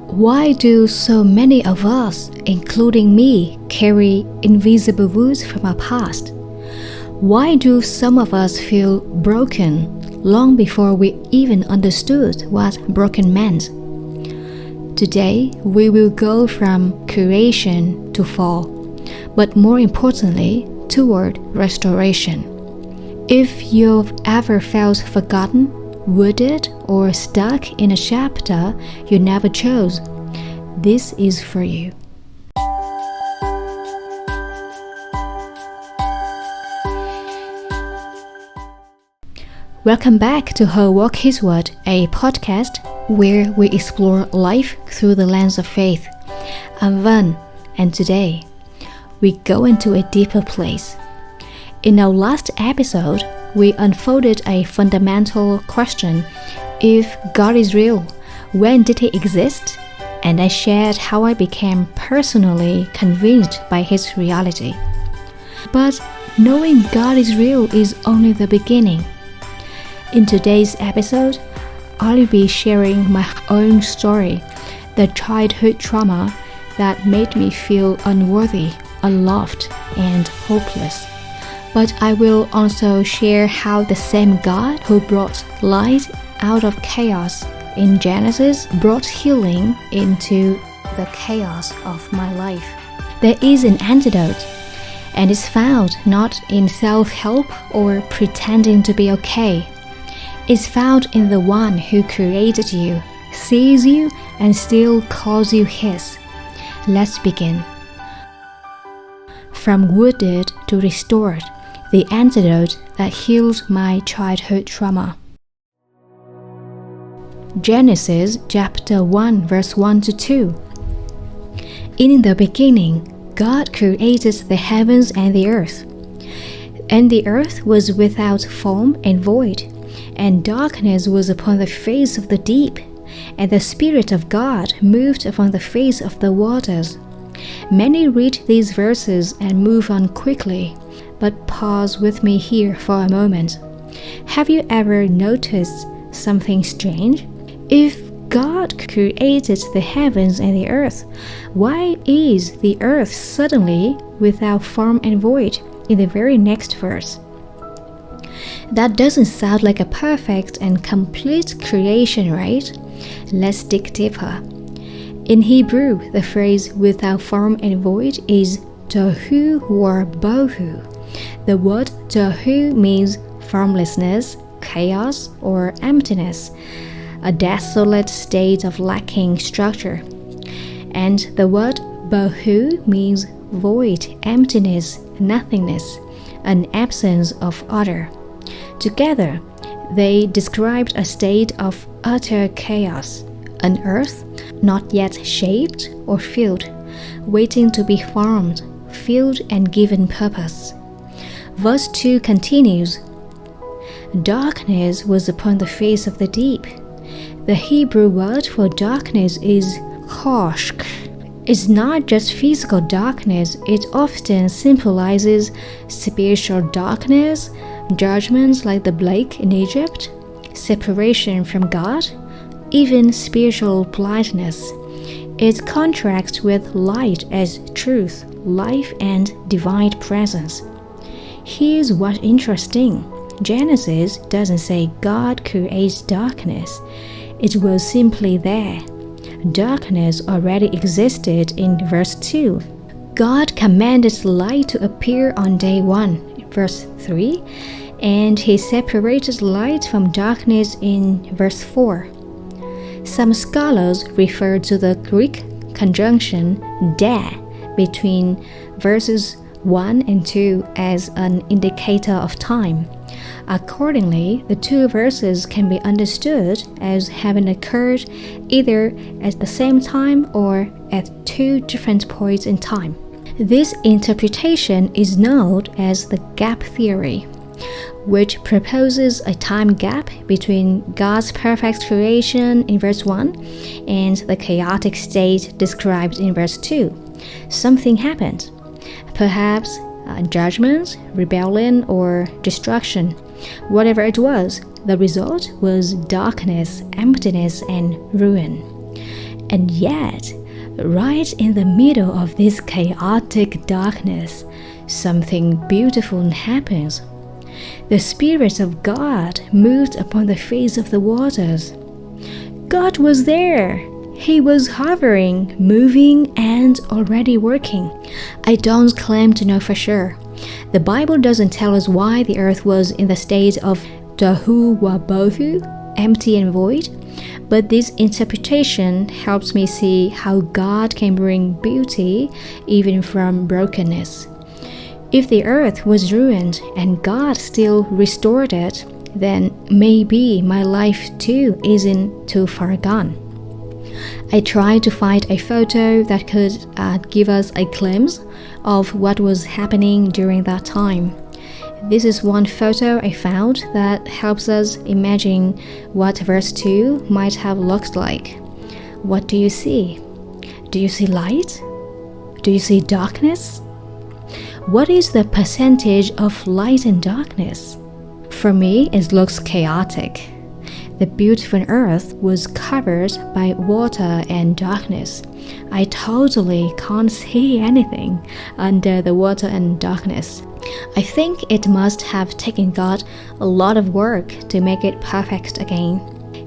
Why do so many of us, including me, carry invisible wounds from our past? Why do some of us feel broken long before we even understood what broken meant? Today, we will go from creation to fall, but more importantly, toward restoration. If you've ever felt forgotten, wounded, or stuck in a chapter you never chose, this is for you. Welcome back to Her Walk His Word, a podcast where we explore life through the lens of faith. I'm Van, and today we go into a deeper place. In our last episode, we unfolded a fundamental question: if God is real, when did He exist? And I shared how I became personally convinced by His reality. But knowing God is real is only the beginning. In today's episode, I'll be sharing my own story, the childhood trauma that made me feel unworthy, unloved, and hopeless. But I will also share how the same God who brought light out of chaos in Genesis brought healing into the chaos of my life. There is an antidote, and it's found not in self-help or pretending to be okay. It's found in the one who created you, sees you, and still calls you His. Let's begin. From wounded to restored, the antidote that healed my childhood trauma. Genesis chapter 1 verse 1 to 2. In the beginning, God created the heavens and the earth. And the earth was without form and void, and darkness was upon the face of the deep, and the Spirit of God moved upon the face of the waters. Many read these verses and move on quickly, but pause with me here for a moment. Have you ever noticed something strange? If God created the heavens and the earth, why is the earth suddenly without form and void in the very next verse? That doesn't sound like a perfect and complete creation, right? Let's dig deeper. In Hebrew, the phrase without form and void is tohu or bohu. The word tohu means formlessness, chaos, or emptiness, a desolate state of lacking structure. And the word bohu means void, emptiness, nothingness, an absence of order. Together, they described a state of utter chaos, an earth not yet shaped or filled, waiting to be formed, filled, and given purpose. Verse 2 continues, Darkness was upon the face of the deep. The Hebrew word for darkness is choshk. It's not just physical darkness, it often symbolizes spiritual darkness, judgments like the plague in Egypt, separation from God, even spiritual blindness. It contrasts with light as truth, life, and divine presence. Here's what's interesting. Genesis doesn't say God creates darkness. It was simply there. Darkness already existed in verse 2. God commanded light to appear on day 1, verse 3, and He separated light from darkness in verse 4. Some scholars refer to the Greek conjunction de between verses 1 and 2 as an indicator of time. Accordingly, the two verses can be understood as having occurred either at the same time or at two different points in time. This interpretation is known as the gap theory, which proposes a time gap between God's perfect creation in verse 1 and the chaotic state described in verse 2. Something happened. Perhaps judgment, rebellion, or destruction. Whatever it was, the result was darkness, emptiness, and ruin. And yet, right in the middle of this chaotic darkness, something beautiful happens. The Spirit of God moved upon the face of the waters. God was there. He was hovering, moving, and already working. I don't claim to know for sure. The Bible doesn't tell us why the earth was in the state of tohu wabohu, empty and void, but this interpretation helps me see how God can bring beauty even from brokenness. If the earth was ruined and God still restored it, then maybe my life too isn't too far gone. I tried to find a photo that could give us a glimpse of what was happening during that time. This is one photo I found that helps us imagine what verse 2 might have looked like. What do you see? Do you see light? Do you see darkness? What is the percentage of light and darkness? For me, it looks chaotic. The beautiful earth was covered by water and darkness. I totally can't see anything under the water and darkness. I think it must have taken God a lot of work to make it perfect again.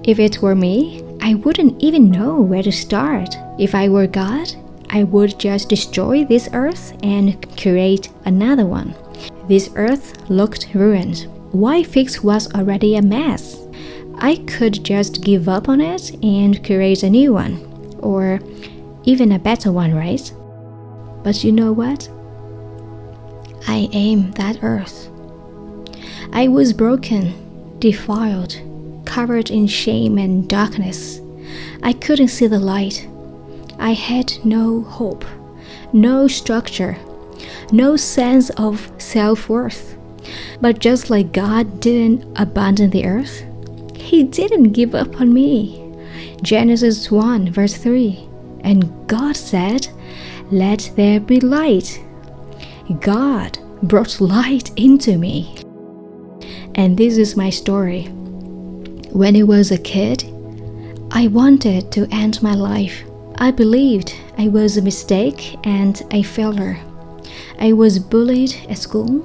If it were me, I wouldn't even know where to start. If I were God, I would just destroy this earth and create another one. This earth looked ruined. Why fix what's already a mess? I could just give up on it and create a new one, or even a better one, right? But you know what? I am that earth. I was broken, defiled, covered in shame and darkness. I couldn't see the light. I had no hope, no structure, no sense of self-worth. But just like God didn't abandon the earth, He didn't give up on me. Genesis 1 verse 3. And God said, "Let there be light." God brought light into me. And this is my story. When I was a kid, I wanted to end my life. I believed I was a mistake and a failure. I was bullied at school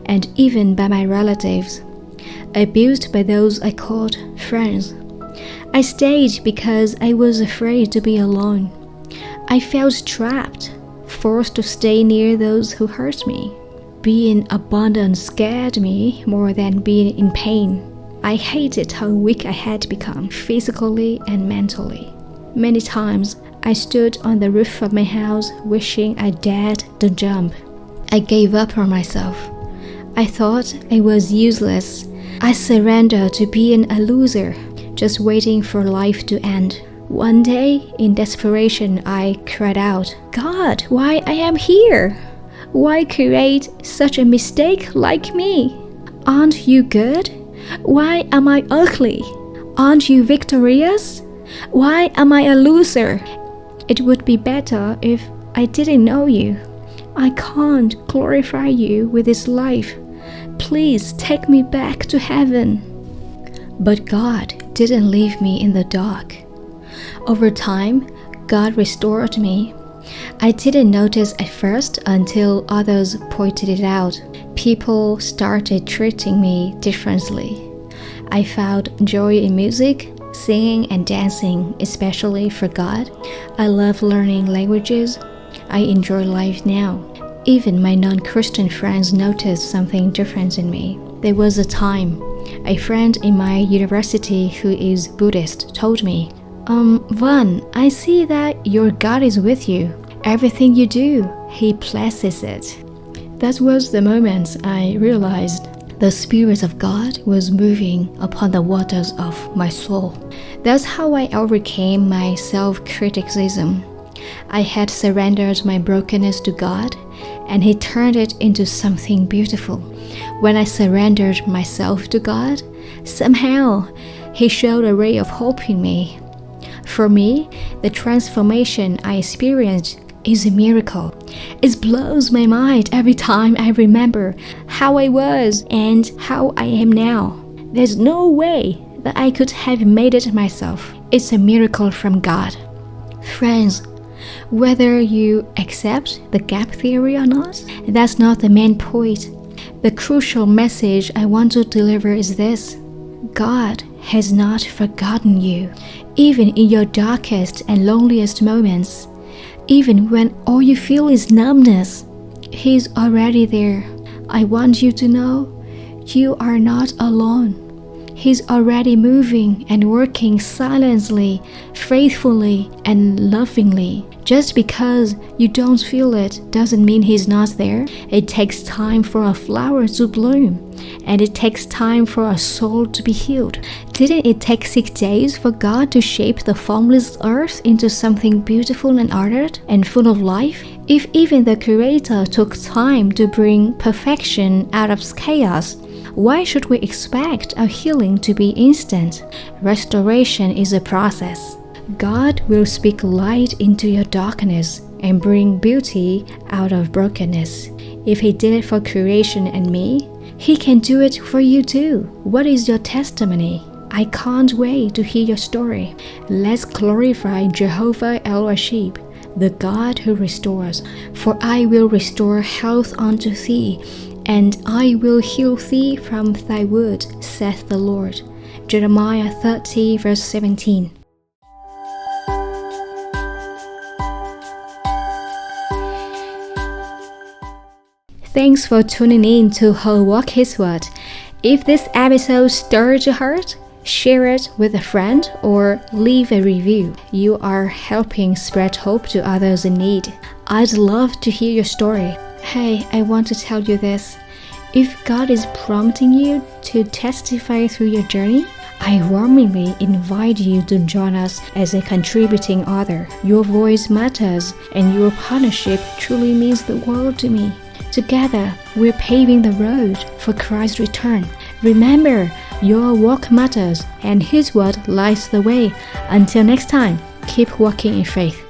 and even by my relatives, abused by those I called friends. I stayed because I was afraid to be alone. I felt trapped, forced to stay near those who hurt me. Being abandoned scared me more than being in pain. I hated how weak I had become, physically and mentally. Many times, I stood on the roof of my house wishing I dared to jump. I gave up on myself. I thought I was useless. I surrendered to being a loser, just waiting for life to end. One day, in desperation, I cried out, "God, why I am here? Why create such a mistake like me? Aren't you good? Why am I ugly? Aren't you victorious? Why am I a loser? It would be better if I didn't know you. I can't glorify you with this life. Please take me back to heaven." But God didn't leave me in the dark. Over time, God restored me. I didn't notice at first until others pointed it out. People started treating me differently. I found joy in music, singing and dancing, especially for God. I love learning languages. I enjoy life now. Even my non-Christian friends noticed something different in me. There was a time, a friend in my university who is Buddhist told me, Van, I see that your God is with you. Everything you do, He blesses it. That was the moment I realized the Spirit of God was moving upon the waters of my soul. That's how I overcame my self-criticism. I had surrendered my brokenness to God, and He turned it into something beautiful. When I surrendered myself to God, somehow He showed a ray of hope in me. For me, the transformation I experienced is a miracle. It blows my mind every time I remember how I was and how I am now. There's no way that I could have made it myself. It's a miracle from God. Friends, whether you accept the gap theory or not, that's not the main point. The crucial message I want to deliver is this: God has not forgotten you. Even in your darkest and loneliest moments, even when all you feel is numbness, He's already there. I want you to know you are not alone. He's already moving and working silently, faithfully, and lovingly. Just because you don't feel it doesn't mean He's not there. It takes time for a flower to bloom, and it takes time for a soul to be healed. Didn't it take 6 days for God to shape the formless earth into something beautiful and ordered and full of life? If even the Creator took time to bring perfection out of chaos, why should we expect our healing to be instant? Restoration is a process. God will speak light into your darkness and bring beauty out of brokenness. If He did it for creation and me, He can do it for you too. What is your testimony? I can't wait to hear your story. Let's glorify Jehovah El-Rashib, the God who restores. For I will restore health unto thee, and I will heal thee from thy wound, saith the Lord. Jeremiah 30, verse 17. Thanks for tuning in to Her Walk His Word. If this episode stirred your heart, share it with a friend or leave a review. You are helping spread hope to others in need. I'd love to hear your story. Hey, I want to tell you this. If God is prompting you to testify through your journey, I warmly invite you to join us as a contributing author. Your voice matters, and your partnership truly means the world to me. Together, we're paving the road for Christ's return. Remember, your walk matters, and His word lights the way. Until next time, keep walking in faith.